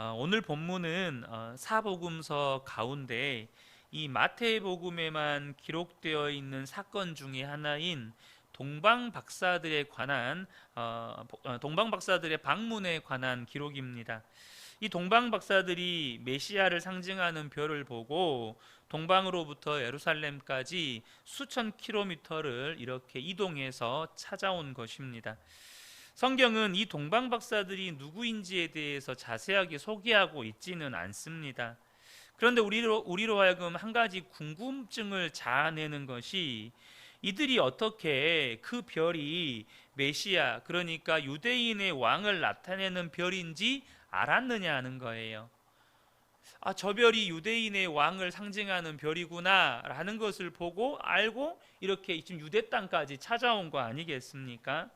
오늘 본문은 사복음서 가운데 이 마태복음에만 기록되어 있는 사건 중에 하나인 동방 박사들의 방문에 관한 기록입니다. 이 동방 박사들이 메시아를 상징하는 별을 보고 동방으로부터 예루살렘까지 수천 킬로미터를 이렇게 이동해서 찾아온 것입니다. 성경은 이 동방 박사들이 누구인지에 대해서 자세하게 소개하고 있지는 않습니다. 그런데 우리로 하여금 한 가지 궁금증을 자아내는 것이 이들이 어떻게 그 별이 메시아, 그러니까 유대인의 왕을 나타내는 별인지 알았느냐 하는 거예요. 저 별이 유대인의 왕을 상징하는 별이구나 라는 것을 보고 알고 이렇게 지금 유대 땅까지 찾아온 거 아니겠습니까?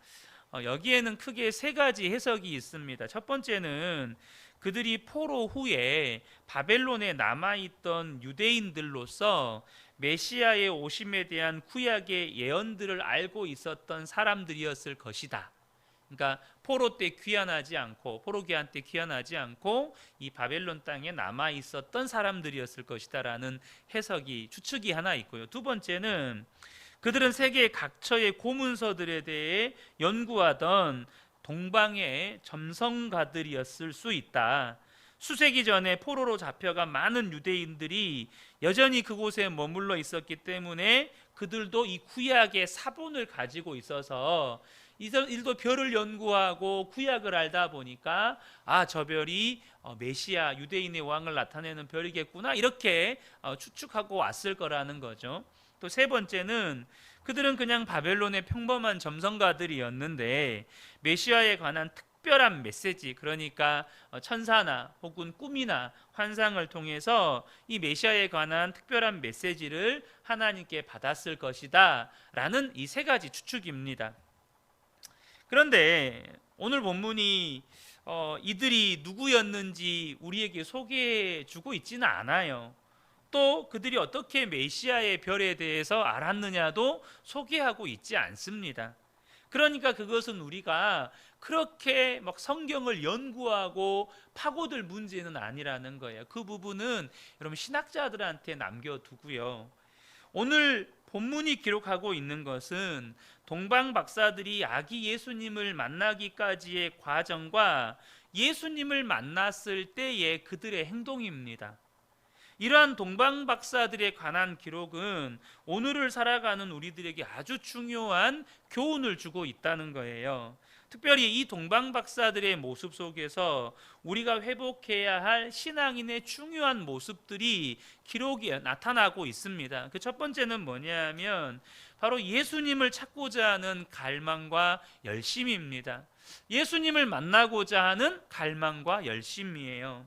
여기에는 크게 세 가지 해석이 있습니다. 첫 번째는 그들이 포로 후에 바벨론에 남아있던 유대인들로서 메시아의 오심에 대한 구약의 예언들을 알고 있었던 사람들이었을 것이다. 그러니까 포로 귀환 때 귀환하지 않고 이 바벨론 땅에 남아 있었던 사람들이었을 것이다라는 추측이 하나 있고요. 두 번째는 그들은 세계 각처의 고문서들에 대해 연구하던 동방의 점성가들이었을 수 있다. 수세기 전에 포로로 잡혀간 많은 유대인들이 여전히 그곳에 머물러 있었기 때문에 그들도 이 구약의 사본을 가지고 있어서 이들도 별을 연구하고 구약을 알다 보니까 저 별이 메시아 유대인의 왕을 나타내는 별이겠구나 이렇게 추측하고 왔을 거라는 거죠. 또 세 번째는 그들은 그냥 바벨론의 평범한 점성가들이었는데 메시아에 관한 특별한 메시지, 그러니까 천사나 혹은 꿈이나 환상을 통해서 이 메시아에 관한 특별한 메시지를 하나님께 받았을 것이다 라는 이 세 가지 추측입니다. 그런데 오늘 본문이 이들이 누구였는지 우리에게 소개해 주고 있지는 않아요. 또 그들이 어떻게 메시아의 별에 대해서 알았느냐도 소개하고 있지 않습니다. 그러니까 그것은 우리가 그렇게 막 성경을 연구하고 파고들 문제는 아니라는 거예요. 그 부분은 여러분 신학자들한테 남겨두고요. 오늘 본문이 기록하고 있는 것은 동방 박사들이 아기 예수님을 만나기까지의 과정과 예수님을 만났을 때의 그들의 행동입니다. 이러한 동방 박사들에 관한 기록은 오늘을 살아가는 우리들에게 아주 중요한 교훈을 주고 있다는 거예요. 특별히 이 동방 박사들의 모습 속에서 우리가 회복해야 할 신앙인의 중요한 모습들이 기록에 나타나고 있습니다. 그 첫 번째는 뭐냐면 바로 예수님을 찾고자 하는 갈망과 열심입니다. 예수님을 만나고자 하는 갈망과 열심이에요.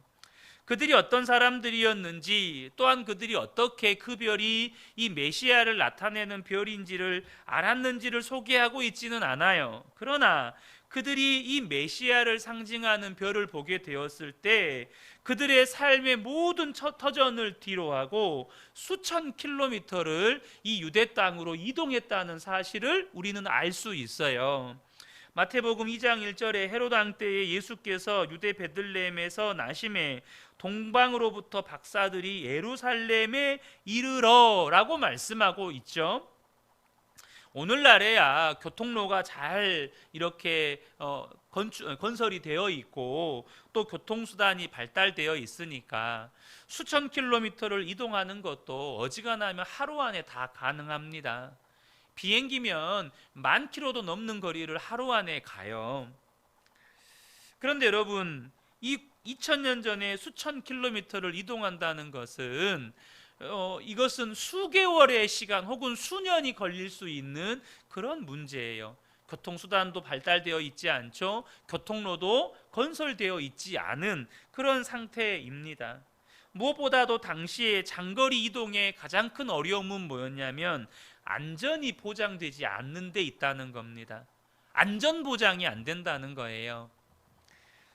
그들이 어떤 사람들이었는지, 또한 그들이 어떻게 그 별이 이 메시아를 나타내는 별인지를 알았는지를 소개하고 있지는 않아요. 그러나 그들이 이 메시아를 상징하는 별을 보게 되었을 때 그들의 삶의 모든 터전을 뒤로하고 수천 킬로미터를 이 유대 땅으로 이동했다는 사실을 우리는 알 수 있어요. 마태복음 2장 1절에 헤롯 왕 때에 예수께서 유대 베들레헴에서 나심에 동방으로부터 박사들이 예루살렘에 이르러라고 말씀하고 있죠. 오늘날에야 교통로가 잘 이렇게 건설이 되어 있고 또 교통수단이 발달되어 있으니까 수천 킬로미터를 이동하는 것도 어지간하면 하루 안에 다 가능합니다. 비행기면 10,000km도 넘는 거리를 하루 안에 가요. 그런데 여러분, 이 2000년 전에 수천 킬로미터를 이동한다는 것은 이것은 수개월의 시간 혹은 수년이 걸릴 수 있는 그런 문제예요. 교통수단도 발달되어 있지 않죠. 교통로도 건설되어 있지 않은 그런 상태입니다. 무엇보다도 당시에 장거리 이동의 가장 큰 어려움은 뭐였냐면 안전이 보장되지 않는 데 있다는 겁니다. 안전 보장이 안 된다는 거예요.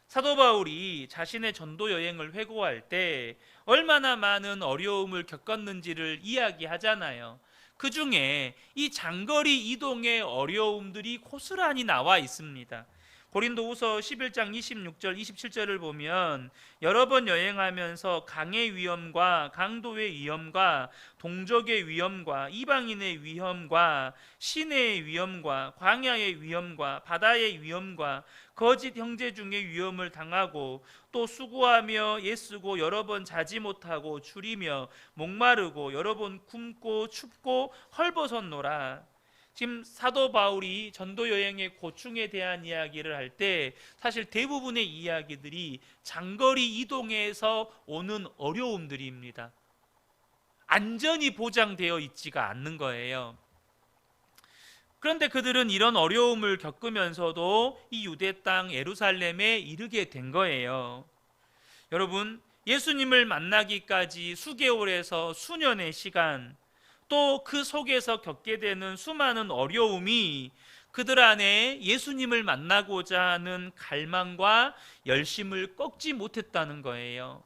사도 바울이 자신의 전도 여행을 회고할 때 얼마나 많은 어려움을 겪었는지를 이야기하잖아요. 그 중에 이 장거리 이동의 어려움들이 고스란히 나와 있습니다. 고린도후서 11장 26절 27절을 보면 여러 번 여행하면서 강의 위험과 강도의 위험과 동족의 위험과 이방인의 위험과 시내의 위험과 광야의 위험과 바다의 위험과 거짓 형제 중의 위험을 당하고 또 수고하며 애쓰고 여러 번 자지 못하고 줄이며 목마르고 여러 번 굶고 춥고 헐벗었노라. 지금 사도 바울이 전도 여행의 고충에 대한 이야기를 할 때 사실 대부분의 이야기들이 장거리 이동에서 오는 어려움들입니다. 안전이 보장되어 있지가 않는 거예요. 그런데 그들은 이런 어려움을 겪으면서도 이 유대 땅 예루살렘에 이르게 된 거예요. 여러분, 예수님을 만나기까지 수개월에서 수년의 시간, 또 그 속에서 겪게 되는 수많은 어려움이 그들 안에 예수님을 만나고자 하는 갈망과 열심을 꺾지 못했다는 거예요.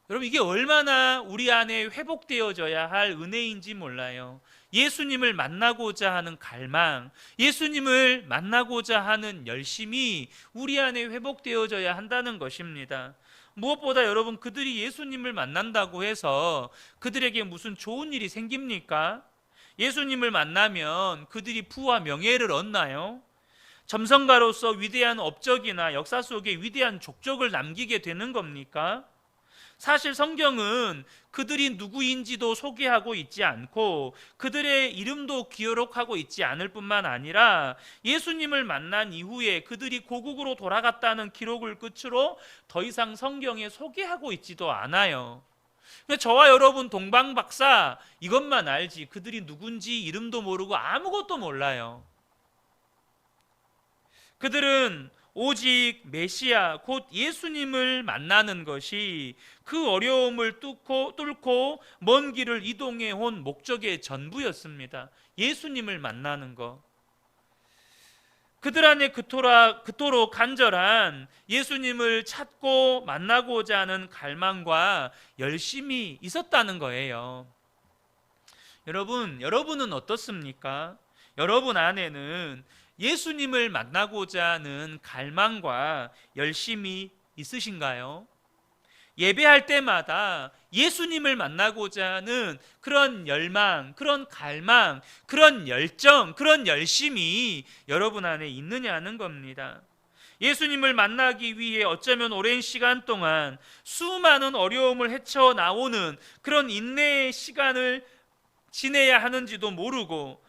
여러분, 이게 얼마나 우리 안에 회복되어져야 할 은혜인지 몰라요. 예수님을 만나고자 하는 갈망, 예수님을 만나고자 하는 열심이 우리 안에 회복되어져야 한다는 것입니다. 무엇보다 여러분, 그들이 예수님을 만난다고 해서 그들에게 무슨 좋은 일이 생깁니까? 예수님을 만나면 그들이 부와 명예를 얻나요? 점성가로서 위대한 업적이나 역사 속에 위대한 족적을 남기게 되는 겁니까? 사실 성경은 그들이 누구인지도 소개하고 있지 않고 그들의 이름도 기록하고 있지 않을 뿐만 아니라 예수님을 만난 이후에 그들이 고국으로 돌아갔다는 기록을 끝으로 더 이상 성경에 소개하고 있지도 않아요. 저와 여러분 동방박사 이것만 알지 그들이 누군지 이름도 모르고 아무것도 몰라요. 그들은 오직 메시아 곧 예수님을 만나는 것이 그 어려움을 뚫고 먼 길을 이동해 온 목적의 전부였습니다. 예수님을 만나는 것. 그들 안에 그토록 간절한 예수님을 찾고 만나고자 하는 갈망과 열심이 있었다는 거예요. 여러분은 어떻습니까? 여러분 안에는 예수님을 만나고자 하는 갈망과 열심이 있으신가요? 예배할 때마다 예수님을 만나고자 하는 그런 열망, 그런 갈망, 그런 열정, 그런 열심이 여러분 안에 있느냐는 겁니다. 예수님을 만나기 위해 어쩌면 오랜 시간 동안 수많은 어려움을 헤쳐나오는 그런 인내의 시간을 지내야 하는지도 모르고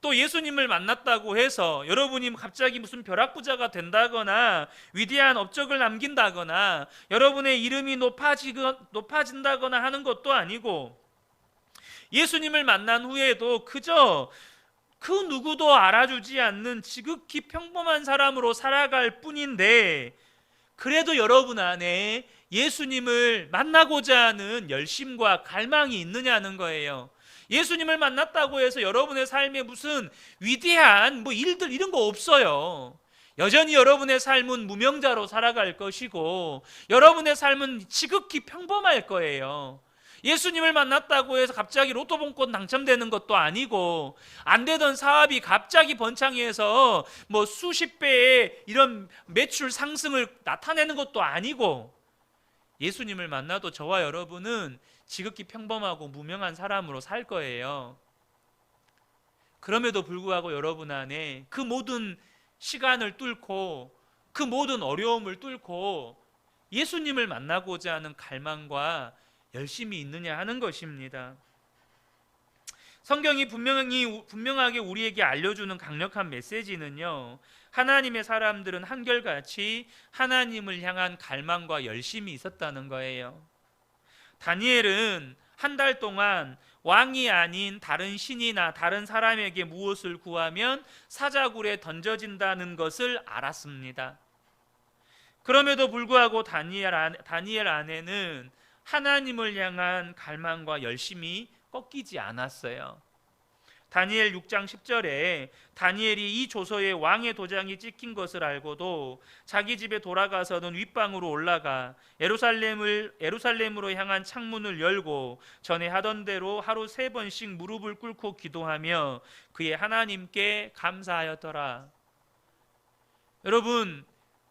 또 예수님을 만났다고 해서 여러분이 갑자기 무슨 벼락부자가 된다거나 위대한 업적을 남긴다거나 여러분의 이름이 높아진다거나 하는 것도 아니고 예수님을 만난 후에도 그저 그 누구도 알아주지 않는 지극히 평범한 사람으로 살아갈 뿐인데 그래도 여러분 안에 예수님을 만나고자 하는 열심과 갈망이 있느냐는 거예요. 예수님을 만났다고 해서 여러분의 삶에 무슨 위대한 일들 이런 거 없어요. 여전히 여러분의 삶은 무명자로 살아갈 것이고 여러분의 삶은 지극히 평범할 거예요. 예수님을 만났다고 해서 갑자기 로또 복권 당첨되는 것도 아니고 안 되던 사업이 갑자기 번창해서 수십 배의 이런 매출 상승을 나타내는 것도 아니고 예수님을 만나도 저와 여러분은 지극히 평범하고 무명한 사람으로 살 거예요. 그럼에도 불구하고 여러분 안에 그 모든 시간을 뚫고 그 모든 어려움을 뚫고 예수님을 만나고자 하는 갈망과 열심이 있느냐 하는 것입니다. 성경이 분명하게 우리에게 알려주는 강력한 메시지는요, 하나님의 사람들은 한결같이 하나님을 향한 갈망과 열심이 있었다는 거예요. 다니엘은 한 달 동안 왕이 아닌 다른 신이나 다른 사람에게 무엇을 구하면 사자굴에 던져진다는 것을 알았습니다. 그럼에도 불구하고 다니엘 안에는 하나님을 향한 갈망과 열심이 꺾이지 않았어요. 다니엘 6장 10절에 다니엘이 이 조서에 왕의 도장이 찍힌 것을 알고도 자기 집에 돌아가서는 윗방으로 올라가 예루살렘으로 향한 창문을 열고 전에 하던 대로 하루 3번씩 무릎을 꿇고 기도하며 그의 하나님께 감사하였더라. 여러분,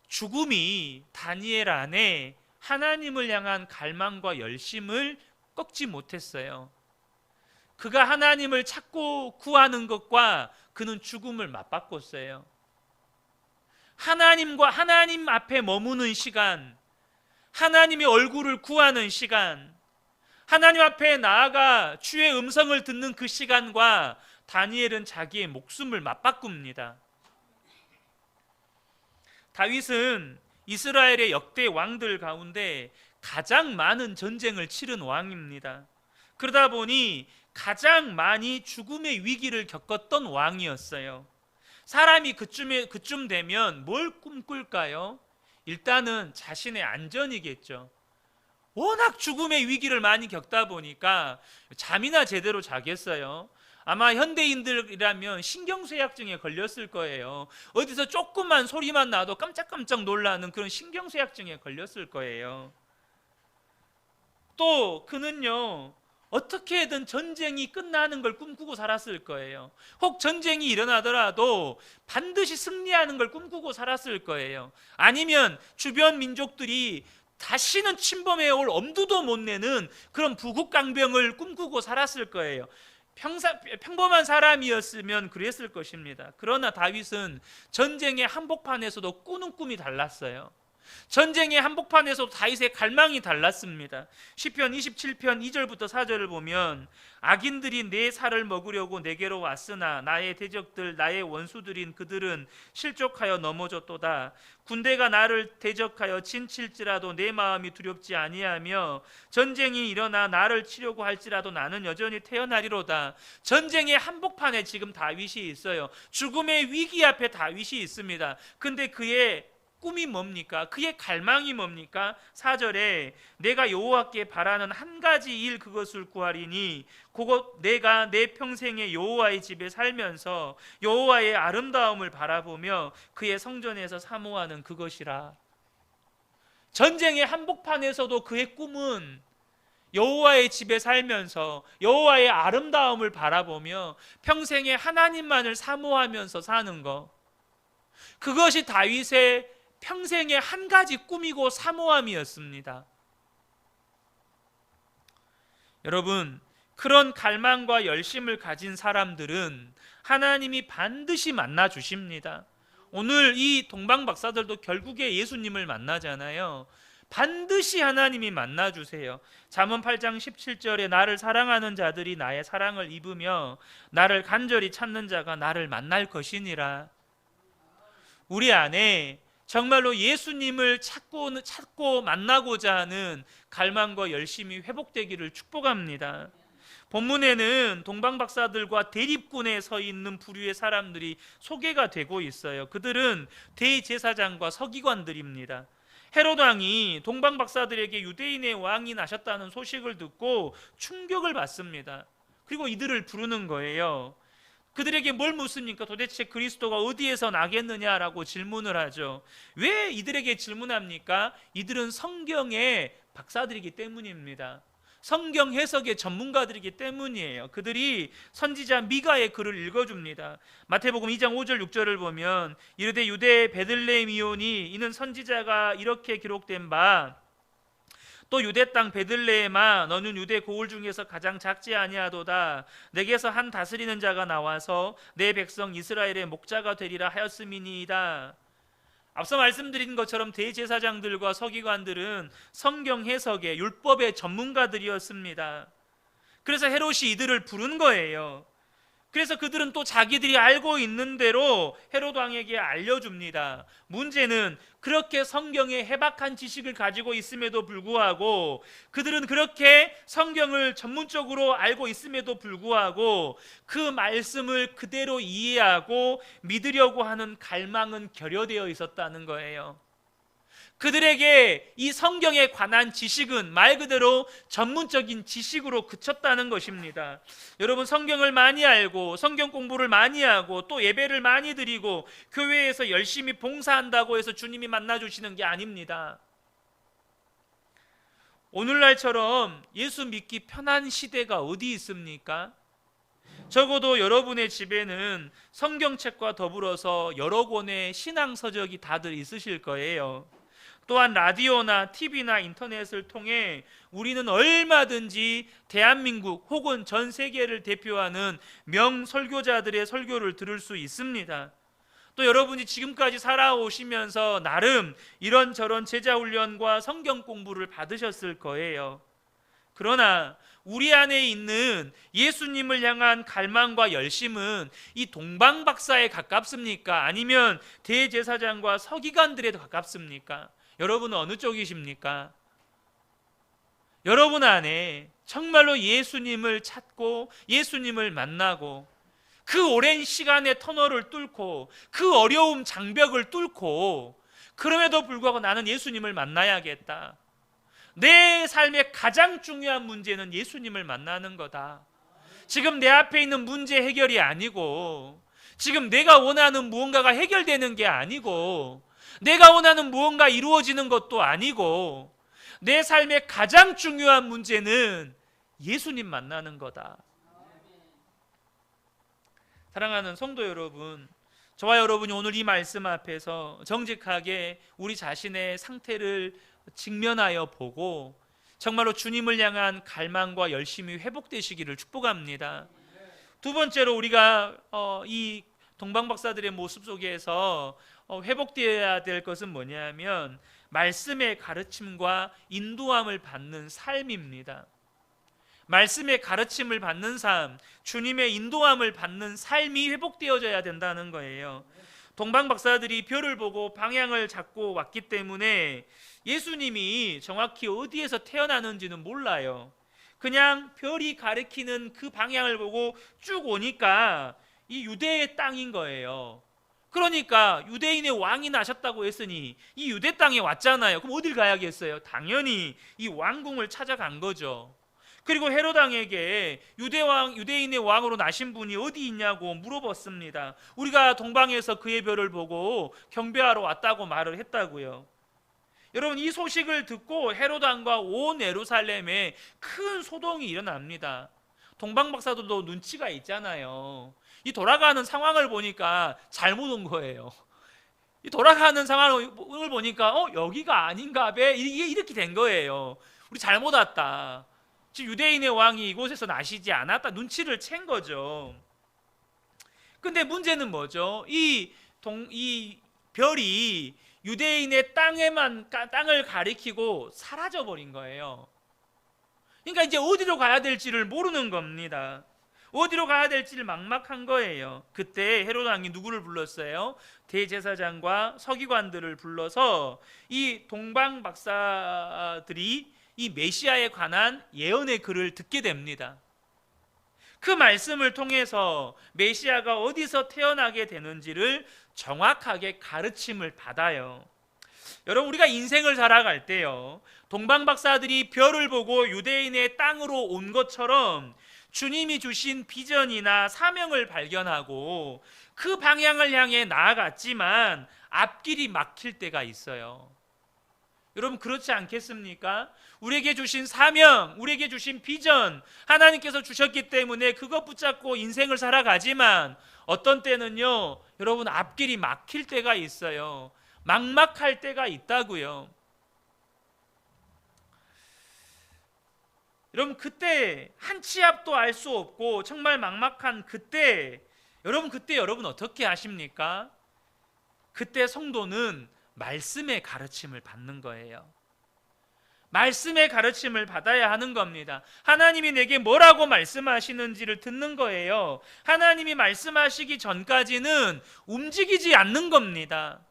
죽음이 다니엘 안에 하나님을 향한 갈망과 열심을 꺾지 못했어요. 그가 하나님을 찾고 구하는 것과 그는 죽음을 맞바꿨어요. 하나님 앞에 머무는 시간, 하나님의 얼굴을 구하는 시간, 하나님 앞에 나아가 주의 음성을 듣는 그 시간과 다니엘은 자기의 목숨을 맞바꿉니다. 다윗은 이스라엘의 역대 왕들 가운데 가장 많은 전쟁을 치른 왕입니다. 그러다 보니 가장 많이 죽음의 위기를 겪었던 왕이었어요. 사람이 그쯤 되면 뭘 꿈꿀까요? 일단은 자신의 안전이겠죠. 워낙 죽음의 위기를 많이 겪다 보니까 잠이나 제대로 자겠어요. 아마 현대인들이라면 신경쇠약증에 걸렸을 거예요. 어디서 조그만 소리만 나도 깜짝깜짝 놀라는 그런 신경쇠약증에 걸렸을 거예요. 또 그는요, 어떻게든 전쟁이 끝나는 걸 꿈꾸고 살았을 거예요. 혹 전쟁이 일어나더라도 반드시 승리하는 걸 꿈꾸고 살았을 거예요. 아니면 주변 민족들이 다시는 침범해 올 엄두도 못 내는 그런 부국강병을 꿈꾸고 살았을 거예요. 평범한 사람이었으면 그랬을 것입니다. 그러나 다윗은 전쟁의 한복판에서도 꾸는 꿈이 달랐어요. 전쟁의 한복판에서 다윗의 갈망이 달랐습니다. 시편 27편 2절부터 4절을 보면 악인들이 내 살을 먹으려고 내게로 왔으나 나의 대적들 나의 원수들인 그들은 실족하여 넘어졌도다. 군대가 나를 대적하여 진칠지라도 내 마음이 두렵지 아니하며 전쟁이 일어나 나를 치려고 할지라도 나는 여전히 태어나리로다. 전쟁의 한복판에 지금 다윗이 있어요. 죽음의 위기 앞에 다윗이 있습니다. 근데 그의 꿈이 뭡니까? 그의 갈망이 뭡니까? 4절에 내가 여호와께 바라는 한 가지 일 그것을 구하리니 그것 내가 내 평생에 여호와의 집에 살면서 여호와의 아름다움을 바라보며 그의 성전에서 사모하는 그것이라. 전쟁의 한복판에서도 그의 꿈은 여호와의 집에 살면서 여호와의 아름다움을 바라보며 평생에 하나님만을 사모하면서 사는 것, 그것이 다윗의 평생의 한 가지 꿈이고 사모함이었습니다. 여러분, 그런 갈망과 열심을 가진 사람들은 하나님이 반드시 만나 주십니다. 오늘 이 동방 박사들도 결국에 예수님을 만나잖아요. 반드시 하나님이 만나 주세요. 잠언 8장 17절에 나를 사랑하는 자들이 나의 사랑을 입으며 나를 간절히 찾는 자가 나를 만날 것이니라. 우리 안에 정말로 예수님을 찾고 만나고자 하는 갈망과 열심이 회복되기를 축복합니다. 본문에는 동방박사들과 대립군에 서 있는 부류의 사람들이 소개가 되고 있어요. 그들은 대제사장과 서기관들입니다. 헤롯 왕이 동방박사들에게 유대인의 왕이 나셨다는 소식을 듣고 충격을 받습니다. 그리고 이들을 부르는 거예요. 그들에게 뭘 묻습니까? 도대체 그리스도가 어디에서 나겠느냐라고 질문을 하죠. 왜 이들에게 질문합니까? 이들은 성경의 박사들이기 때문입니다. 성경 해석의 전문가들이기 때문이에요. 그들이 선지자 미가의 글을 읽어줍니다. 마태복음 2장 5절 6절을 보면 이르되 유대 베들레헴이오니 이는 선지자가 이렇게 기록된 바 또 유대 땅 베들레헴아 너는 유대 고을 중에서 가장 작지 아니하도다. 내게서 한 다스리는 자가 나와서 내 백성 이스라엘의 목자가 되리라 하였음이니이다. 앞서 말씀드린 것처럼 대제사장들과 서기관들은 성경 해석의 율법의 전문가들이었습니다. 그래서 헤롯이 이들을 부른 거예요. 그래서 그들은 또 자기들이 알고 있는 대로 헤롯 왕에게 알려줍니다. 문제는 그렇게 성경에 해박한 지식을 가지고 있음에도 불구하고 그들은 그렇게 성경을 전문적으로 알고 있음에도 불구하고 그 말씀을 그대로 이해하고 믿으려고 하는 갈망은 결여되어 있었다는 거예요. 그들에게 이 성경에 관한 지식은 말 그대로 전문적인 지식으로 그쳤다는 것입니다. 여러분, 성경을 많이 알고 성경 공부를 많이 하고 또 예배를 많이 드리고 교회에서 열심히 봉사한다고 해서 주님이 만나주시는 게 아닙니다. 오늘날처럼 예수 믿기 편한 시대가 어디 있습니까? 적어도 여러분의 집에는 성경책과 더불어서 여러 권의 신앙서적이 다들 있으실 거예요. 또한 라디오나 TV나 인터넷을 통해 우리는 얼마든지 대한민국 혹은 전 세계를 대표하는 명설교자들의 설교를 들을 수 있습니다. 또 여러분이 지금까지 살아오시면서 나름 이런저런 제자훈련과 성경 공부를 받으셨을 거예요. 그러나 우리 안에 있는 예수님을 향한 갈망과 열심은 이 동방박사에 가깝습니까? 아니면 대제사장과 서기관들에 가깝습니까? 여러분은 어느 쪽이십니까? 여러분 안에 정말로 예수님을 찾고 예수님을 만나고 그 오랜 시간의 터널을 뚫고 그 어려움 장벽을 뚫고 그럼에도 불구하고 나는 예수님을 만나야겠다. 내 삶의 가장 중요한 문제는 예수님을 만나는 거다. 지금 내 앞에 있는 문제 해결이 아니고 지금 내가 원하는 무언가가 해결되는 게 아니고 내가 원하는 무언가 이루어지는 것도 아니고 내 삶의 가장 중요한 문제는 예수님 만나는 거다. 사랑하는 성도 여러분, 저와 여러분이 오늘 이 말씀 앞에서 정직하게 우리 자신의 상태를 직면하여 보고 정말로 주님을 향한 갈망과 열심이 회복되시기를 축복합니다. 두 번째로 우리가 이 동방박사들의 모습 속에서 회복되어야 될 것은 뭐냐면 말씀의 가르침과 인도함을 받는 삶입니다. 말씀의 가르침을 받는 삶, 주님의 인도함을 받는 삶이 회복되어져야 된다는 거예요. 동방박사들이 별을 보고 방향을 잡고 왔기 때문에 예수님이 정확히 어디에서 태어나는지는 몰라요. 그냥 별이 가리키는 그 방향을 보고 쭉 오니까 이 유대의 땅인 거예요. 그러니까 유대인의 왕이 나셨다고 했으니 이 유대 땅에 왔잖아요. 그럼 어딜 가야겠어요? 당연히 이 왕궁을 찾아간 거죠. 그리고 헤롯 왕에게 유대인의 왕으로 나신 분이 어디 있냐고 물어봤습니다. 우리가 동방에서 그의 별을 보고 경배하러 왔다고 말을 했다고요. 여러분, 이 소식을 듣고 헤롯 왕과 온 예루살렘에 큰 소동이 일어납니다. 동방박사들도 눈치가 있잖아요. 이 돌아가는 상황을 보니까 잘못 온 거예요. 이 돌아가는 상황을 보니까 여기가 아닌가 봐. 이게 이렇게 된 거예요. 우리 잘못 왔다. 지금 유대인의 왕이 이곳에서 나시지 않았다. 눈치를 챈 거죠. 근데 문제는 뭐죠? 이 별이 유대인의 땅을 가리키고 사라져 버린 거예요. 그러니까 이제 어디로 가야 될지를 모르는 겁니다. 어디로 가야 될지를 막막한 거예요. 그때 헤롯 왕이 누구를 불렀어요? 대제사장과 서기관들을 불러서 이 동방 박사들이 이 메시아에 관한 예언의 글을 듣게 됩니다. 그 말씀을 통해서 메시아가 어디서 태어나게 되는지를 정확하게 가르침을 받아요. 여러분, 우리가 인생을 살아갈 때요, 동방 박사들이 별을 보고 유대인의 땅으로 온 것처럼 주님이 주신 비전이나 사명을 발견하고 그 방향을 향해 나아갔지만 앞길이 막힐 때가 있어요. 여러분, 그렇지 않겠습니까? 우리에게 주신 사명, 우리에게 주신 비전, 하나님께서 주셨기 때문에 그것 붙잡고 인생을 살아가지만 어떤 때는요, 여러분, 앞길이 막힐 때가 있어요. 막막할 때가 있다고요. 여러분, 그때 한 치 앞도 알 수 없고 정말 막막한 그때 여러분 어떻게 하십니까? 그때 성도는 말씀의 가르침을 받는 거예요. 말씀의 가르침을 받아야 하는 겁니다. 하나님이 내게 뭐라고 말씀하시는지를 듣는 거예요. 하나님이 말씀하시기 전까지는 움직이지 않는 겁니다.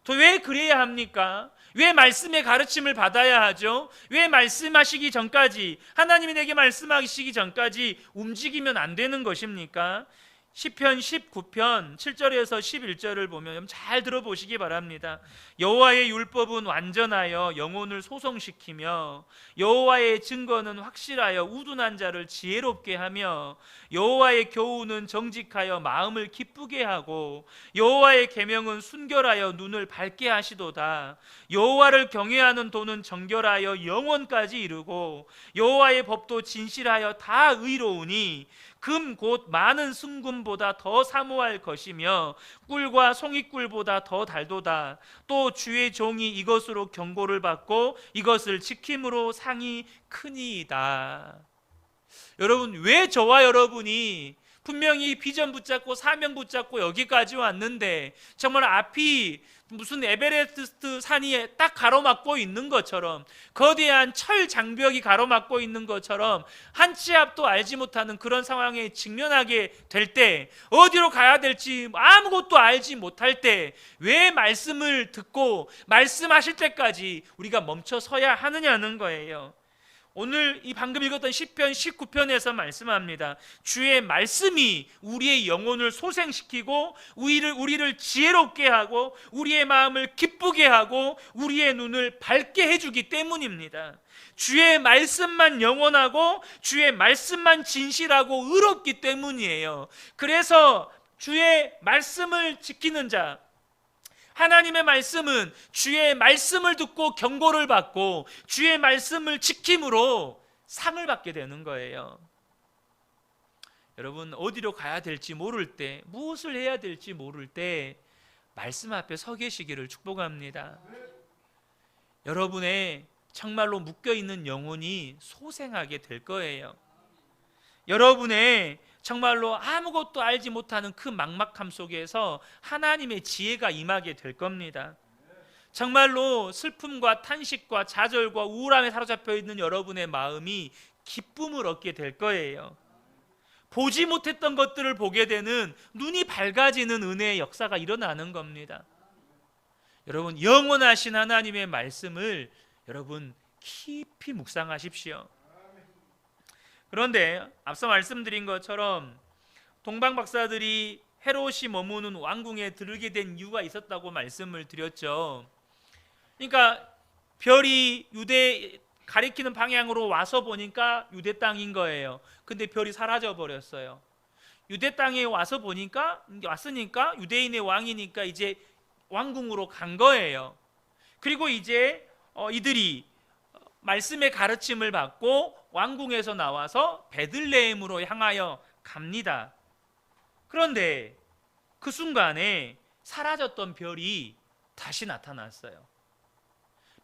또 왜 그래야 합니까? 왜 말씀의 가르침을 받아야 하죠? 왜 말씀하시기 전까지, 하나님이 내게 말씀하시기 전까지 움직이면 안 되는 것입니까? 시편 19편 7절에서 11절을 보면 잘 들어보시기 바랍니다. 여호와의 율법은 완전하여 영혼을 소성시키며 여호와의 증거는 확실하여 우둔한 자를 지혜롭게 하며 여호와의 교훈은 정직하여 마음을 기쁘게 하고 여호와의 계명은 순결하여 눈을 밝게 하시도다. 여호와를 경외하는 도는 정결하여 영원까지 이르고 여호와의 법도 진실하여 다 의로우니 금 곧 많은 순금보다 더 사모할 것이며 꿀과 송이꿀보다 더 달도다. 또 주의 종이 이것으로 경고를 받고 이것을 지킴으로 상이 크니이다. 여러분, 왜 저와 여러분이 분명히 비전 붙잡고 사명 붙잡고 여기까지 왔는데 정말 앞이 무슨 에베레스트 산이 딱 가로막고 있는 것처럼, 거대한 철 장벽이 가로막고 있는 것처럼 한 치 앞도 알지 못하는 그런 상황에 직면하게 될 때, 어디로 가야 될지 아무것도 알지 못할 때 왜 말씀을 듣고 말씀하실 때까지 우리가 멈춰 서야 하느냐는 거예요. 오늘 이 방금 읽었던 시편 19편에서 말씀합니다. 주의 말씀이 우리의 영혼을 소생시키고 우리를 지혜롭게 하고 우리의 마음을 기쁘게 하고 우리의 눈을 밝게 해주기 때문입니다. 주의 말씀만 영원하고 주의 말씀만 진실하고 의롭기 때문이에요. 그래서 주의 말씀을 지키는 자, 하나님의 말씀은 주의 말씀을 듣고 경고를 받고 주의 말씀을 지킴으로 상을 받게 되는 거예요. 여러분, 어디로 가야 될지 모를 때, 무엇을 해야 될지 모를 때 말씀 앞에 서 계시기를 축복합니다. 여러분의 정말로 묶여있는 영혼이 소생하게 될 거예요. 여러분의 정말로 아무것도 알지 못하는 그 막막함 속에서 하나님의 지혜가 임하게 될 겁니다. 정말로 슬픔과 탄식과 좌절과 우울함에 사로잡혀 있는 여러분의 마음이 기쁨을 얻게 될 거예요. 보지 못했던 것들을 보게 되는, 눈이 밝아지는 은혜의 역사가 일어나는 겁니다. 여러분, 영원하신 하나님의 말씀을 여러분 깊이 묵상하십시오. 그런데 앞서 말씀드린 것처럼 동방 박사들이 헤롯이 머무는 왕궁에 들게 된 이유가 있었다고 말씀을 드렸죠. 그러니까 별이 유대 가리키는 방향으로 와서 보니까 유대 땅인 거예요. 근데 별이 사라져 버렸어요. 유대 땅에 왔으니까 유대인의 왕이니까 이제 왕궁으로 간 거예요. 그리고 이제 이들이 말씀의 가르침을 받고 왕궁에서 나와서 베들레헴으로 향하여 갑니다. 그런데 그 순간에 사라졌던 별이 다시 나타났어요.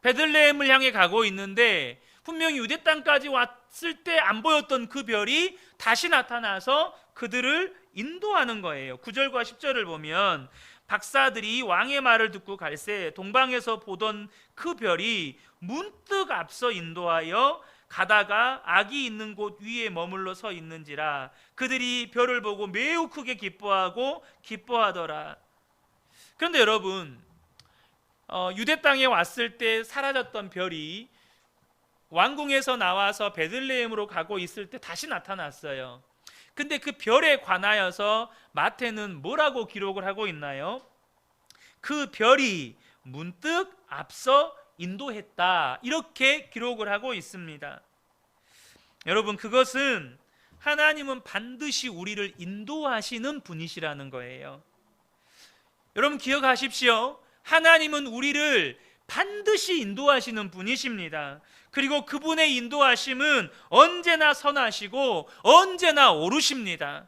베들레헴을 향해 가고 있는데 분명히 유대 땅까지 왔을 때 안 보였던 그 별이 다시 나타나서 그들을 인도하는 거예요. 9절과 10절을 보면 박사들이 왕의 말을 듣고 갈새 동방에서 보던 그 별이 문득 앞서 인도하여 가다가 악이 있는 곳 위에 머물러 서 있는지라. 그들이 별을 보고 매우 크게 기뻐하더라. 그런데 여러분, 유대 땅에 왔을 때 사라졌던 별이 왕궁에서 나와서 베들레헴으로 가고 있을 때 다시 나타났어요. 근데 그 별에 관하여서 마태는 뭐라고 기록을 하고 있나요? 그 별이 문득 앞서 인도했다, 이렇게 기록을 하고 있습니다. 여러분, 그것은 하나님은 반드시 우리를 인도하시는 분이시라는 거예요. 여러분 기억하십시오. 하나님은 우리를 반드시 인도하시는 분이십니다. 그리고 그분의 인도하심은 언제나 선하시고 언제나 옳으십니다.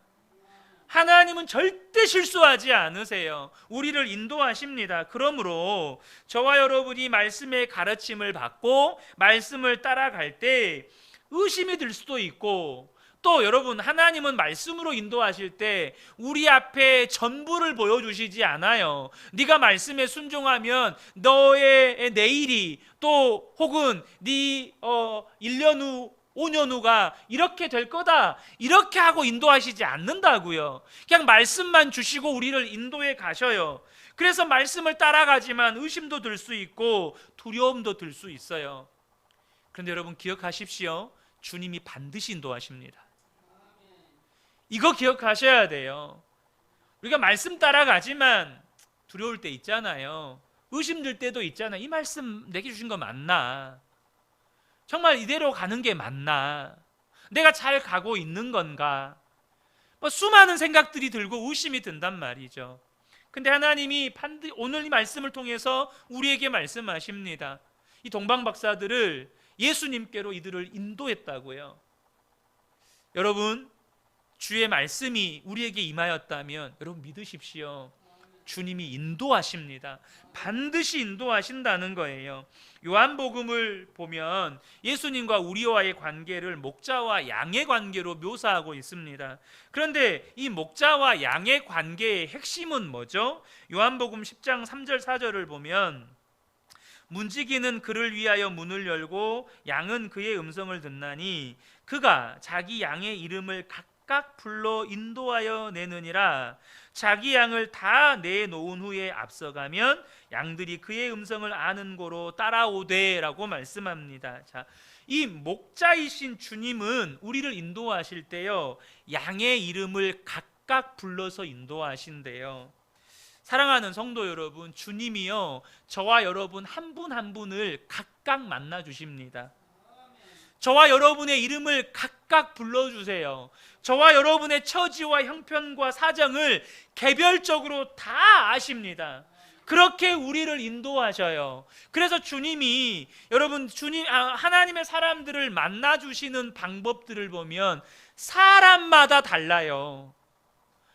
하나님은 절대 실수하지 않으세요. 우리를 인도하십니다. 그러므로 저와 여러분이 말씀의 가르침을 받고 말씀을 따라갈 때 의심이 들 수도 있고, 또 여러분, 하나님은 말씀으로 인도하실 때 우리 앞에 전부를 보여주시지 않아요. 네가 말씀에 순종하면 너의 내일이, 또 혹은 네 1년 후 5년 후가 이렇게 될 거다, 이렇게 하고 인도하시지 않는다고요. 그냥 말씀만 주시고 우리를 인도해 가셔요. 그래서 말씀을 따라가지만 의심도 들 수 있고 두려움도 들 수 있어요. 그런데 여러분 기억하십시오. 주님이 반드시 인도하십니다. 이거 기억하셔야 돼요. 우리가 말씀 따라가지만 두려울 때 있잖아요. 의심될 때도 있잖아요. 이 말씀 내게 주신 거 맞나? 정말 이대로 가는 게 맞나? 내가 잘 가고 있는 건가? 수많은 생각들이 들고 의심이 든단 말이죠. 근데 하나님이 오늘 이 말씀을 통해서 우리에게 말씀하십니다. 이 동방 박사들을 예수님께로 이들을 인도했다고요. 여러분, 주의 말씀이 우리에게 임하였다면 여러분 믿으십시오. 주님이 인도하십니다. 반드시 인도하신다는 거예요. 요한복음을 보면 예수님과 우리와의 관계를 목자와 양의 관계로 묘사하고 있습니다. 그런데 이 목자와 양의 관계의 핵심은 뭐죠? 요한복음 10장 3절 4절을 보면 문지기는 그를 위하여 문을 열고 양은 그의 음성을 듣나니 그가 자기 양의 이름을 각각 불러 인도하여 내느니라. 자기 양을 다 내놓은 후에 앞서가면 양들이 그의 음성을 아는 고로 따라오되 라고 말씀합니다. 자, 이 목자이신 주님은 우리를 인도하실 때요, 양의 이름을 각각 불러서 인도하신대요. 사랑하는 성도 여러분, 주님이요 저와 여러분 한 분 한 분을 각각 만나 주십니다. 저와 여러분의 이름을 각각 불러주세요. 저와 여러분의 처지와 형편과 사정을 개별적으로 다 아십니다. 그렇게 우리를 인도하셔요. 그래서 주님이 여러분 하나님의 사람들을 만나 주시는 방법들을 보면 사람마다 달라요.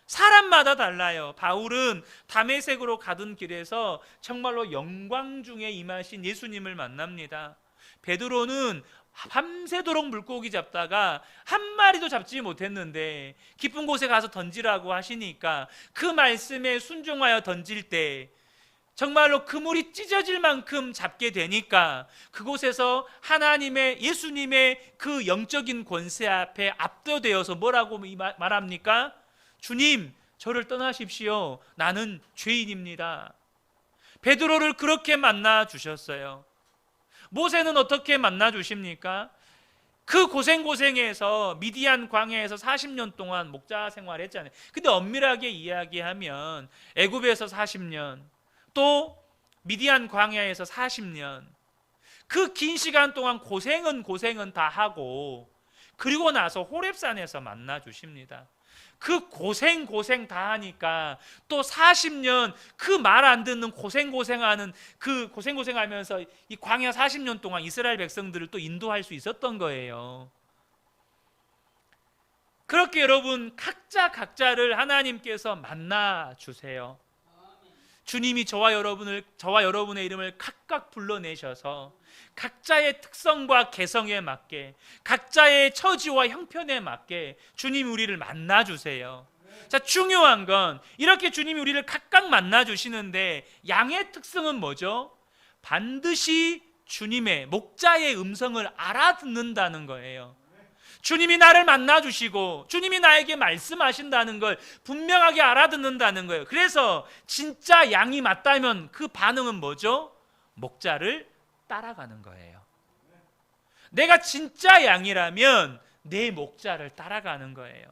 사람마다 달라요. 바울은 다메섹으로 가던 길에서 정말로 영광 중에 임하신 예수님을 만납니다. 베드로는 밤새도록 물고기 잡다가 한 마리도 잡지 못했는데 깊은 곳에 가서 던지라고 하시니까 그 말씀에 순종하여 던질 때 정말로 그물이 찢어질 만큼 잡게 되니까 그곳에서 하나님의 예수님의 그 영적인 권세 앞에 압도되어서 뭐라고 말합니까? 주님, 저를 떠나십시오. 나는 죄인입니다. 베드로를 그렇게 만나 주셨어요. 모세는 어떻게 만나 주십니까? 그 고생해서 미디안 광야에서 40년 동안 목자 생활했잖아요. 근데 엄밀하게 이야기하면 애굽에서 40년, 또 미디안 광야에서 40년, 그 긴 시간 동안 고생은 다 하고 그리고 나서 호렙산에서 만나 주십니다. 그 고생 다 하니까 또 40년 그 말 안 듣는 고생하는 그 고생하면서 이 광야 40년 동안 이스라엘 백성들을 또 인도할 수 있었던 거예요. 그렇게 여러분 각자를 하나님께서 만나 주세요. 주님이 저와 여러분의 이름을 각각 불러내셔서 각자의 특성과 개성에 맞게, 각자의 처지와 형편에 맞게 주님이 우리를 만나 주세요. 자, 중요한 건 이렇게 주님이 우리를 각각 만나 주시는데 양의 특성은 뭐죠? 반드시 주님의 목자의 음성을 알아듣는다는 거예요. 주님이 나를 만나 주시고 주님이 나에게 말씀하신다는 걸 분명하게 알아듣는다는 거예요. 그래서 진짜 양이 맞다면 그 반응은 뭐죠? 목자를 따라가는 거예요. 내가 진짜 양이라면 내 목자를 따라가는 거예요.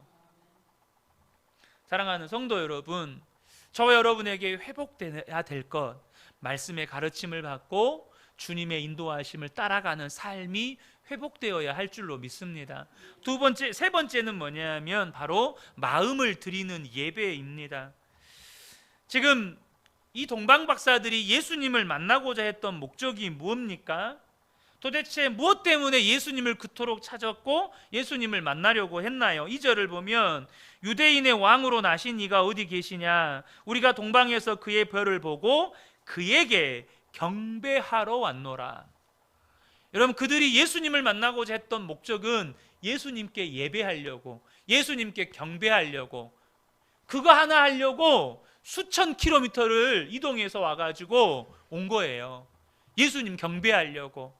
사랑하는 성도 여러분, 저와 여러분에게 회복돼야 될 것, 말씀의 가르침을 받고 주님의 인도하심을 따라가는 삶이 회복되어야 할 줄로 믿습니다. 세 번째는 뭐냐면 바로 마음을 드리는 예배입니다. 지금 이 동방 박사들이 예수님을 만나고자 했던 목적이 무엇입니까? 도대체 무엇 때문에 예수님을 그토록 찾았고 예수님을 만나려고 했나요? 2절을 보면 유대인의 왕으로 나신 이가 어디 계시냐? 우리가 동방에서 그의 별을 보고 그에게 경배하러 왔노라. 여러분, 그들이 예수님을 만나고자 했던 목적은 예수님께 예배하려고, 예수님께 경배하려고, 그거 하나 하려고 수천 킬로미터를 이동해서 와가지고 온 거예요. 예수님 경배하려고.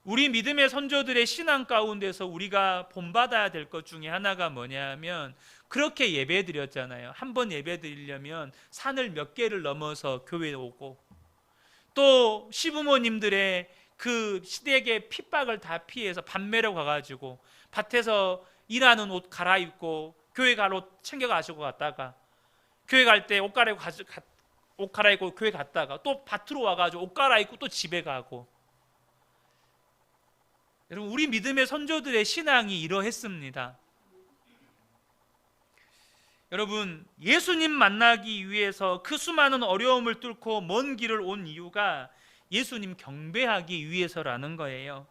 우리 믿음의 선조들의 신앙 가운데서 우리가 본받아야 될 것 중에 하나가 뭐냐면 그렇게 예배 드렸잖아요. 한 번 예배 드리려면 산을 몇 개를 넘어서 교회에 오고, 또 시부모님들의 그 시댁의 핍박을 다 피해서 밤매러 가가지고 밭에서 일하는 옷 갈아입고 교회 갈 옷 챙겨가시고 갔다가 교회 갈 때 옷 갈아입고 교회 갔다가 또 밭으로 와가지고 옷 갈아입고 또 집에 가고. 여러분, 우리 믿음의 선조들의 신앙이 이러했습니다. 여러분, 예수님 만나기 위해서 그 수많은 어려움을 뚫고 먼 길을 온 이유가 예수님 경배하기 위해서라는 거예요.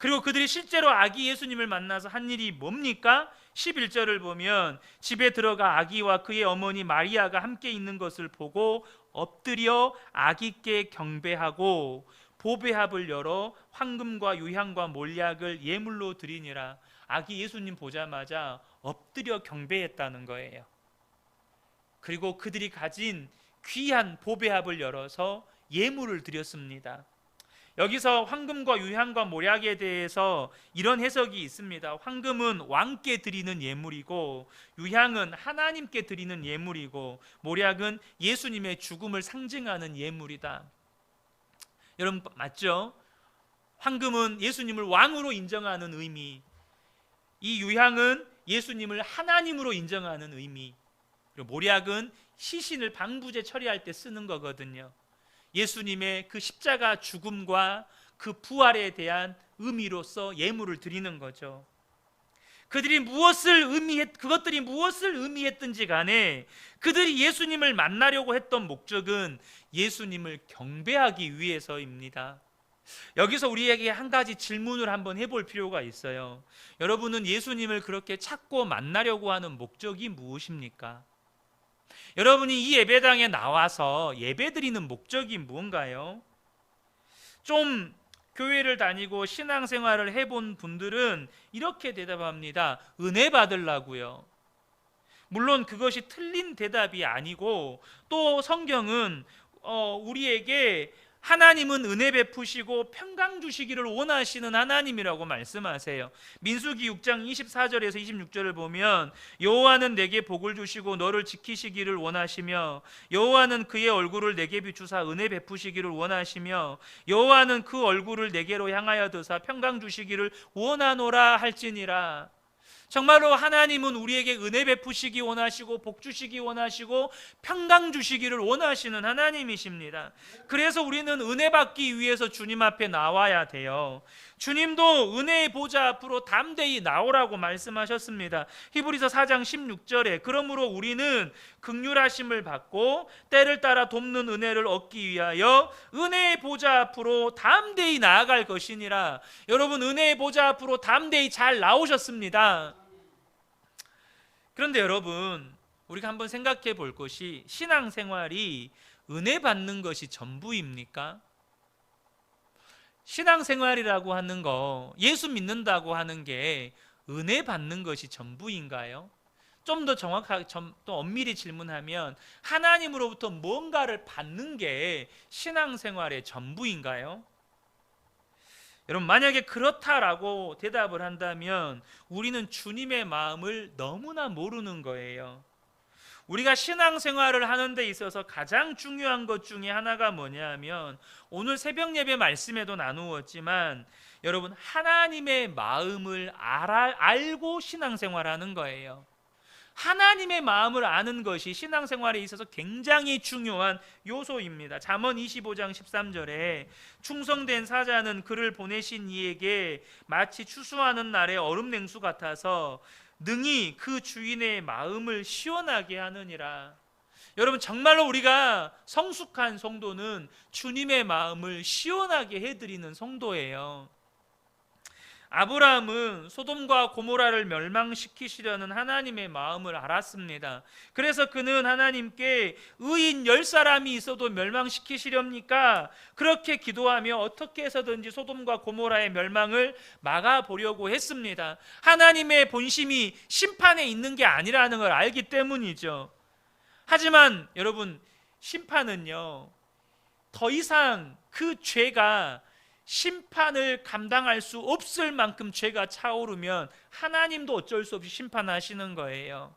그리고 그들이 실제로 아기 예수님을 만나서 한 일이 뭡니까? 11절을 보면 집에 들어가 아기와 그의 어머니 마리아가 함께 있는 것을 보고 엎드려 아기께 경배하고 보배합을 열어 황금과 유향과 몰약을 예물로 드리니라. 아기 예수님 보자마자 엎드려 경배했다는 거예요. 그리고 그들이 가진 귀한 보배합을 열어서 예물을 드렸습니다. 여기서 황금과 유향과 몰약에 대해서 이런 해석이 있습니다. 황금은 왕께 드리는 예물이고, 유향은 하나님께 드리는 예물이고, 몰약은 예수님의 죽음을 상징하는 예물이다. 여러분 맞죠? 황금은 예수님을 왕으로 인정하는 의미, 이 유향은 예수님을 하나님으로 인정하는 의미, 그리고 몰약은 시신을 방부제 처리할 때 쓰는 거거든요. 예수님의 그 십자가 죽음과 그 부활에 대한 의미로서 예물을 드리는 거죠. 그것들이 무엇을 의미했든지 간에 그들이 예수님을 만나려고 했던 목적은 예수님을 경배하기 위해서입니다. 여기서 우리에게 한 가지 질문을 한번 해볼 필요가 있어요. 여러분은 예수님을 그렇게 찾고 만나려고 하는 목적이 무엇입니까? 여러분이 이 예배당에 나와서 예배드리는 목적이 무언가요? 좀 교회를 다니고 신앙생활을 해본 분들은 이렇게 대답합니다. 은혜 받으려고요. 물론 그것이 틀린 대답이 아니고, 또 성경은 우리에게 하나님은 은혜 베푸시고 평강 주시기를 원하시는 하나님이라고 말씀하세요. 민수기 6장 24절에서 26절을 보면 여호와는 내게 복을 주시고 너를 지키시기를 원하시며 여호와는 그의 얼굴을 내게 비추사 은혜 베푸시기를 원하시며 여호와는 그 얼굴을 내게로 향하여 드사 평강 주시기를 원하노라 할지니라. 정말로 하나님은 우리에게 은혜 베푸시기 원하시고 복 주시기 원하시고 평강 주시기를 원하시는 하나님이십니다. 그래서 우리는 은혜 받기 위해서 주님 앞에 나와야 돼요. 주님도 은혜의 보좌 앞으로 담대히 나오라고 말씀하셨습니다. 히브리서 4장 16절에 그러므로 우리는 긍휼하심을 받고 때를 따라 돕는 은혜를 얻기 위하여 은혜의 보좌 앞으로 담대히 나아갈 것이니라. 여러분, 은혜의 보좌 앞으로 담대히 잘 나오셨습니다. 그런데 여러분, 우리가 한번 생각해 볼 것이, 신앙생활이 은혜 받는 것이 전부입니까? 신앙생활이라고 하는 거, 예수 믿는다고 하는 게 은혜 받는 것이 전부인가요? 좀 더 정확하게, 또 엄밀히 질문하면 하나님으로부터 뭔가를 받는 게 신앙생활의 전부인가요? 여러분, 만약에 그렇다라고 대답을 한다면 우리는 주님의 마음을 너무나 모르는 거예요. 우리가 신앙생활을 하는 데 있어서 가장 중요한 것 중에 하나가 뭐냐면, 오늘 새벽 예배 말씀에도 나누었지만 여러분, 하나님의 마음을 알고 신앙생활하는 거예요. 하나님의 마음을 아는 것이 신앙생활에 있어서 굉장히 중요한 요소입니다. 잠언 25장 13절에 충성된 사자는 그를 보내신 이에게 마치 추수하는 날의 얼음 냉수 같아서 능히 그 주인의 마음을 시원하게 하느니라. 여러분, 정말로 우리가 성숙한 성도는 주님의 마음을 시원하게 해드리는 성도예요. 아브라함은 소돔과 고모라를 멸망시키시려는 하나님의 마음을 알았습니다. 그래서 그는 하나님께 의인 10사람이 있어도 멸망시키시렵니까? 그렇게 기도하며 어떻게 해서든지 소돔과 고모라의 멸망을 막아보려고 했습니다. 하나님의 본심이 심판에 있는 게 아니라는 걸 알기 때문이죠. 하지만 여러분, 심판은요, 더 이상 그 죄가 심판을 감당할 수 없을 만큼 죄가 차오르면 하나님도 어쩔 수 없이 심판하시는 거예요.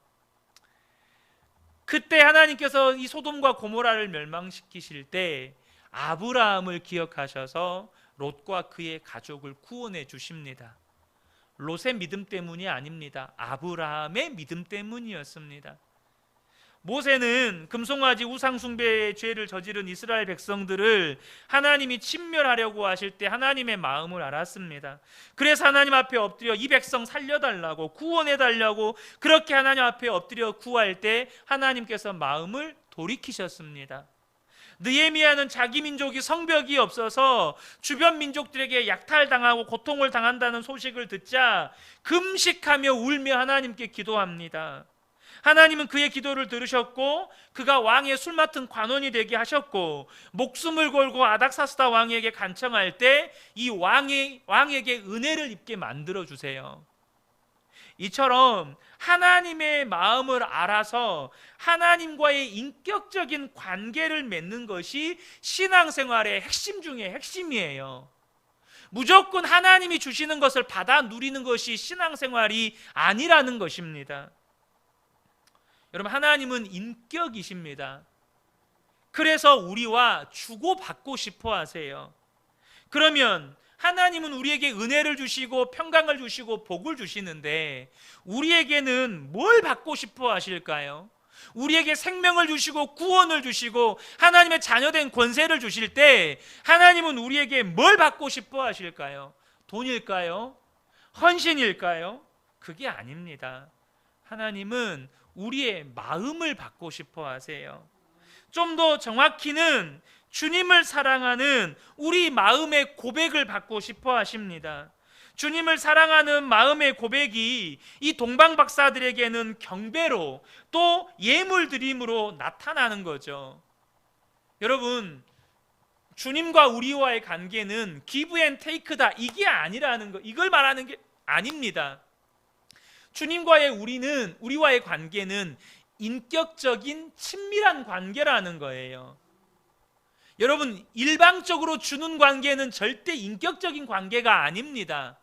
그때 하나님께서 이 소돔과 고모라를 멸망시키실 때 아브라함을 기억하셔서 롯과 그의 가족을 구원해 주십니다. 롯의 믿음 때문이 아닙니다. 아브라함의 믿음 때문이었습니다. 모세는 금송아지 우상숭배의 죄를 저지른 이스라엘 백성들을 하나님이 침멸하려고 하실 때 하나님의 마음을 알았습니다. 그래서 하나님 앞에 엎드려 이 백성 살려달라고, 구원해달라고 그렇게 하나님 앞에 엎드려 구할 때 하나님께서 마음을 돌이키셨습니다. 느헤미야는 자기 민족이 성벽이 없어서 주변 민족들에게 약탈당하고 고통을 당한다는 소식을 듣자 금식하며 울며 하나님께 기도합니다. 하나님은 그의 기도를 들으셨고 그가 왕의 술 맡은 관원이 되게 하셨고 목숨을 걸고 아닥사스다 왕에게 간청할 때 이 왕에게 은혜를 입게 만들어 주세요. 이처럼 하나님의 마음을 알아서 하나님과의 인격적인 관계를 맺는 것이 신앙생활의 핵심 중에 핵심이에요. 무조건 하나님이 주시는 것을 받아 누리는 것이 신앙생활이 아니라는 것입니다. 여러분, 하나님은 인격이십니다. 그래서 우리와 주고받고 싶어 하세요. 그러면 하나님은 우리에게 은혜를 주시고 평강을 주시고 복을 주시는데 우리에게는 뭘 받고 싶어 하실까요? 우리에게 생명을 주시고 구원을 주시고 하나님의 자녀된 권세를 주실 때 하나님은 우리에게 뭘 받고 싶어 하실까요? 돈일까요? 헌신일까요? 그게 아닙니다. 하나님은 우리의 마음을 받고 싶어 하세요. 좀 더 정확히는 주님을 사랑하는 우리 마음의 고백을 받고 싶어 하십니다. 주님을 사랑하는 마음의 고백이 이 동방 박사들에게는 경배로 또 예물 드림으로 나타나는 거죠. 여러분, 주님과 우리와의 관계는 기브 앤 테이크다, 이게 아니라는 거, 이걸 말하는 게 아닙니다. 주님과의 우리와의 관계는 인격적인 친밀한 관계라는 거예요. 여러분, 일방적으로 주는 관계는 절대 인격적인 관계가 아닙니다.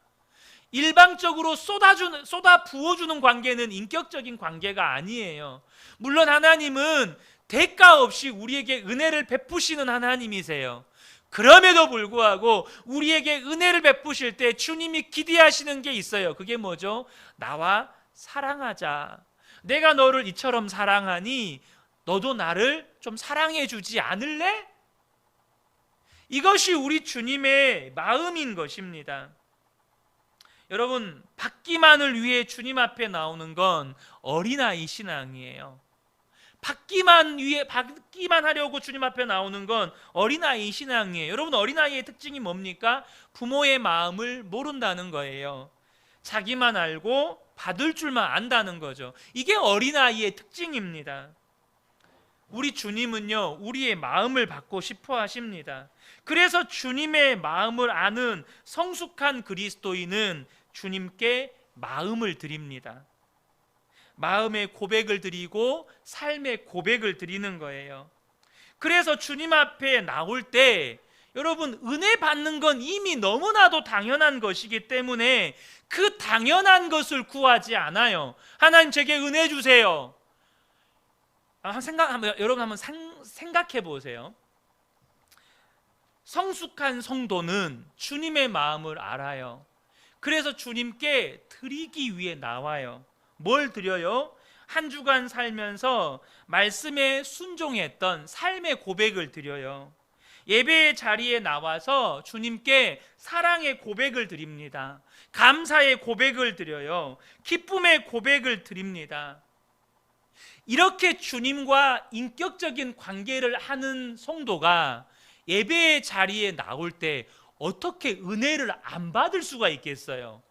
일방적으로 쏟아 부어주는 관계는 인격적인 관계가 아니에요. 물론 하나님은 대가 없이 우리에게 은혜를 베푸시는 하나님이세요. 그럼에도 불구하고 우리에게 은혜를 베푸실 때 주님이 기대하시는 게 있어요. 그게 뭐죠? 나와 사랑하자. 내가 너를 이처럼 사랑하니 너도 나를 좀 사랑해 주지 않을래? 이것이 우리 주님의 마음인 것입니다. 여러분, 받기만을 위해 주님 앞에 나오는 건 어린아이 신앙이에요. 받기만 하려고 주님 앞에 나오는 건 어린아이 신앙이에요. 여러분, 어린아이의 특징이 뭡니까? 부모의 마음을 모른다는 거예요. 자기만 알고 받을 줄만 안다는 거죠. 이게 어린아이의 특징입니다. 우리 주님은요, 우리의 마음을 받고 싶어 하십니다. 그래서 주님의 마음을 아는 성숙한 그리스도인은 주님께 마음을 드립니다. 마음의 고백을 드리고 삶의 고백을 드리는 거예요. 그래서 주님 앞에 나올 때 여러분, 은혜 받는 건 이미 너무나도 당연한 것이기 때문에 그 당연한 것을 구하지 않아요. 하나님, 제게 은혜 주세요. 여러분 한번 생각해 보세요. 성숙한 성도는 주님의 마음을 알아요. 그래서 주님께 드리기 위해 나와요. 뭘 드려요? 한 주간 살면서 말씀에 순종했던 삶의 고백을 드려요. 예배의 자리에 나와서 주님께 사랑의 고백을 드립니다. 감사의 고백을 드려요. 기쁨의 고백을 드립니다. 이렇게 주님과 인격적인 관계를 하는 성도가 예배의 자리에 나올 때 어떻게 은혜를 안 받을 수가 있겠어요?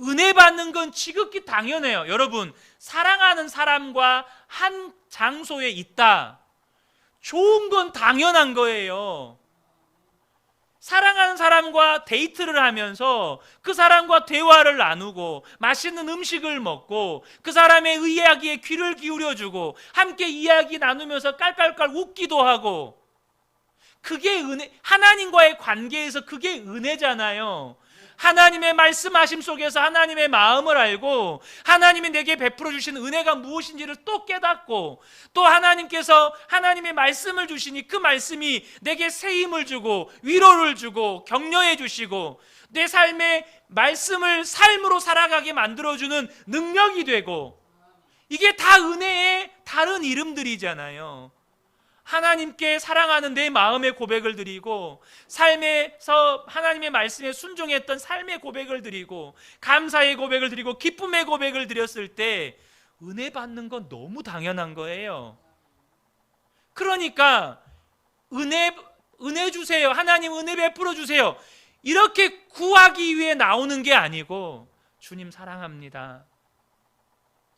은혜 받는 건 지극히 당연해요. 여러분, 사랑하는 사람과 한 장소에 있다, 좋은 건 당연한 거예요. 사랑하는 사람과 데이트를 하면서 그 사람과 대화를 나누고 맛있는 음식을 먹고 그 사람의 이야기에 귀를 기울여주고 함께 이야기 나누면서 깔깔깔 웃기도 하고, 그게 은혜, 하나님과의 관계에서 그게 은혜잖아요. 하나님의 말씀하심 속에서 하나님의 마음을 알고 하나님이 내게 베풀어 주신 은혜가 무엇인지를 또 깨닫고, 또 하나님께서 하나님의 말씀을 주시니 그 말씀이 내게 새 힘을 주고 위로를 주고 격려해 주시고 내 삶의 말씀을 삶으로 살아가게 만들어주는 능력이 되고, 이게 다 은혜의 다른 이름들이잖아요. 하나님께 사랑하는 내 마음의 고백을 드리고, 삶에서 하나님의 말씀에 순종했던 삶의 고백을 드리고, 감사의 고백을 드리고, 기쁨의 고백을 드렸을 때 은혜 받는 건 너무 당연한 거예요. 그러니까 은혜 주세요. 하나님 은혜 베풀어 주세요. 이렇게 구하기 위해 나오는 게 아니고 주님 사랑합니다.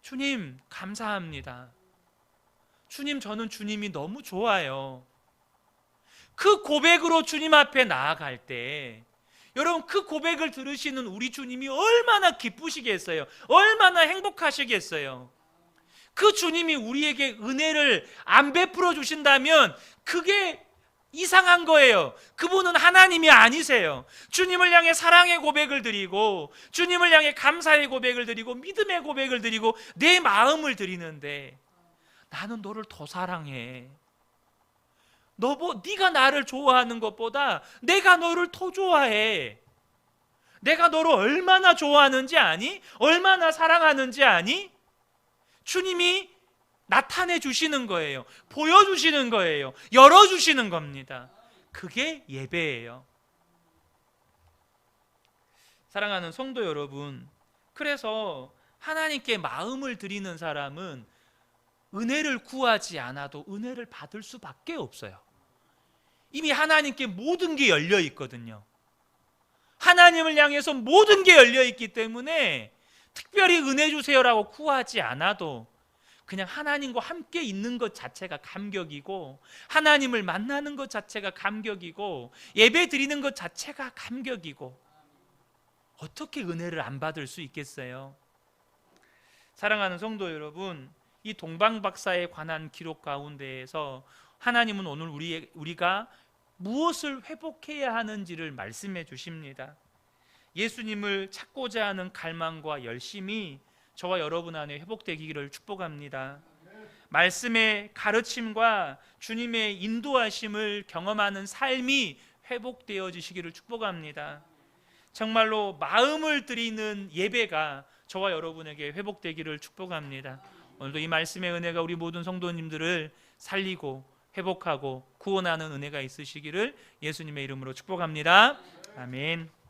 주님 감사합니다. 주님 저는 주님이 너무 좋아요. 그 고백으로 주님 앞에 나아갈 때 여러분 그 고백을 들으시는 우리 주님이 얼마나 기쁘시겠어요. 얼마나 행복하시겠어요. 그 주님이 우리에게 은혜를 안 베풀어 주신다면 그게 이상한 거예요. 그분은 하나님이 아니세요. 주님을 향해 사랑의 고백을 드리고 주님을 향해 감사의 고백을 드리고 믿음의 고백을 드리고 내 마음을 드리는데 나는 너를 더 사랑해. 네가 나를 좋아하는 것보다 내가 너를 더 좋아해. 내가 너를 얼마나 좋아하는지 아니? 얼마나 사랑하는지 아니? 주님이 나타내 주시는 거예요. 보여주시는 거예요. 열어주시는 겁니다. 그게 예배예요. 사랑하는 성도 여러분, 그래서 하나님께 마음을 드리는 사람은 은혜를 구하지 않아도 은혜를 받을 수밖에 없어요. 이미 하나님께 모든 게 열려 있거든요. 하나님을 향해서 모든 게 열려 있기 때문에 특별히 은혜 주세요라고 구하지 않아도 그냥 하나님과 함께 있는 것 자체가 감격이고 하나님을 만나는 것 자체가 감격이고 예배 드리는 것 자체가 감격이고 어떻게 은혜를 안 받을 수 있겠어요? 사랑하는 성도 여러분, 이 동방박사에 관한 기록 가운데에서 하나님은 오늘 우리가 무엇을 회복해야 하는지를 말씀해 주십니다. 예수님을 찾고자 하는 갈망과 열심이 저와 여러분 안에 회복되기를 축복합니다. 말씀의 가르침과 주님의 인도하심을 경험하는 삶이 회복되어지시기를 축복합니다. 정말로 마음을 드리는 예배가 저와 여러분에게 회복되기를 축복합니다. 오늘도 이 말씀의 은혜가 우리 모든 성도님들을 살리고 회복하고 구원하는 은혜가 있으시기를 예수님의 이름으로 축복합니다. 아멘.